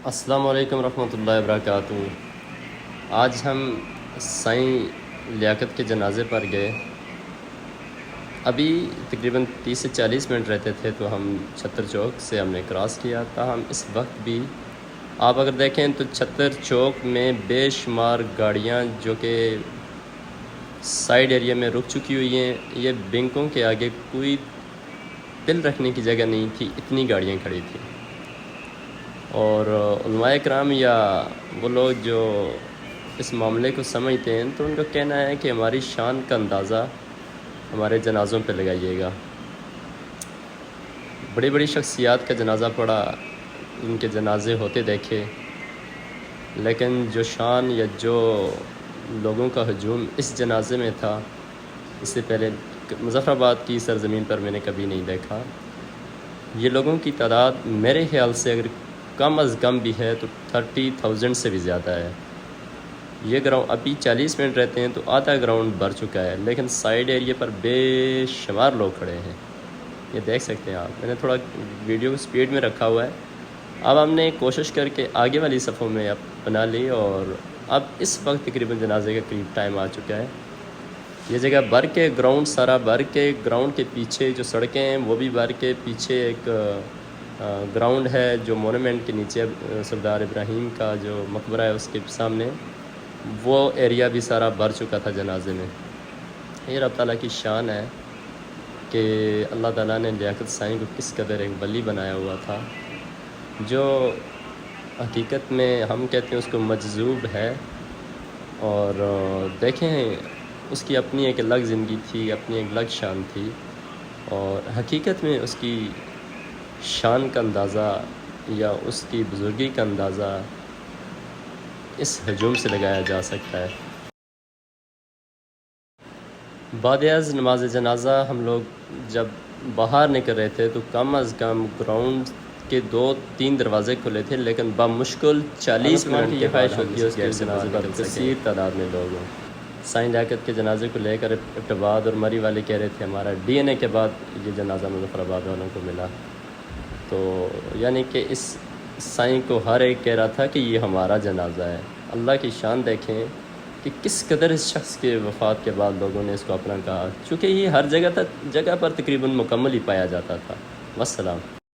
السلام علیکم ورحمۃ اللہ وبرکاتہ۔ آج ہم سائیں لیاقت کے جنازے پر گئے۔ ابھی تقریباً 30 سے 40 منٹ رہتے تھے تو ہم چھتر چوک سے ہم نے کراس کیا۔ تاہم اس وقت بھی آپ اگر دیکھیں تو چھتر چوک میں بے شمار گاڑیاں جو کہ سائیڈ ایریا میں رک چکی ہوئی ہیں، یہ بینکوں کے آگے کوئی دل رکھنے کی جگہ نہیں تھی، اتنی گاڑیاں کھڑی تھیں۔ اور علماء کرام یا وہ لوگ جو اس معاملے کو سمجھتے ہیں تو ان کا کہنا ہے کہ ہماری شان کا اندازہ ہمارے جنازوں پہ لگائیے گا۔ بڑی بڑی شخصیات کا جنازہ پڑا، ان کے جنازے ہوتے دیکھے، لیکن جو شان یا جو لوگوں کا ہجوم اس جنازے میں تھا، اس سے پہلے مظفر آباد کی سرزمین پر میں نے کبھی نہیں دیکھا۔ یہ لوگوں کی تعداد میرے خیال سے اگر کم از کم بھی ہے تو 30,000 سے بھی زیادہ ہے۔ یہ گراؤنڈ ابھی 40 منٹ رہتے ہیں تو آدھا گراؤنڈ بھر چکا ہے، لیکن سائیڈ ایریا پر بے شمار لوگ کھڑے ہیں، یہ دیکھ سکتے ہیں آپ۔ میں نے تھوڑا ویڈیو سپیڈ میں رکھا ہوا ہے۔ اب ہم نے کوشش کر کے آگے والی صفوں میں اب بنا لی، اور اب اس وقت تقریباً جنازے کا قریب ٹائم آ چکا ہے۔ یہ جگہ بھر کے گراؤنڈ سارا بھر کے، گراؤنڈ کے پیچھے جو سڑکیں ہیں وہ بھی بھر کے، پیچھے ایک گراؤنڈ ہے جو مونومنٹ کے نیچے سردار ابراہیم کا جو مقبرہ ہے اس کے سامنے، وہ ایریا بھی سارا بھر چکا تھا جنازے میں۔ یہ رب تعالیٰ کی شان ہے کہ اللہ تعالیٰ نے لیاقت سائیں کو کس قدر ایک ولی بنایا ہوا تھا، جو حقیقت میں ہم کہتے ہیں اس کو مجذوب ہے۔ اور دیکھیں اس کی اپنی ایک الگ زندگی تھی، اپنی ایک الگ شان تھی، اور حقیقت میں اس کی شان کا اندازہ یا اس کی بزرگی کا اندازہ اس ہجوم سے لگایا جا سکتا ہے۔ بعد از نماز جنازہ ہم لوگ جب باہر نکل رہے تھے تو کم از کم گراؤنڈ کے 2-3 دروازے کھلے تھے، لیکن بمشکل 40 منٹ کے خواہش ہوتی ہے اس کے جنازے پر کثیر تعداد میں لوگ ہوں۔ سائیں لیاقت کے جنازے کو لے کر ابٹاباد اور مری والے کہہ رہے تھے ہمارا DNA کے بعد یہ جنازہ مظفر آباد والوں کو ملا، تو یعنی کہ اس سائیں کو ہر ایک کہہ رہا تھا کہ یہ ہمارا جنازہ ہے۔ اللہ کی شان دیکھیں کہ کس قدر اس شخص کے وفات کے بعد لوگوں نے اس کو اپنا کہا، چونکہ یہ ہر جگہ پر تقریباً مکمل ہی پایا جاتا تھا۔ والسلام۔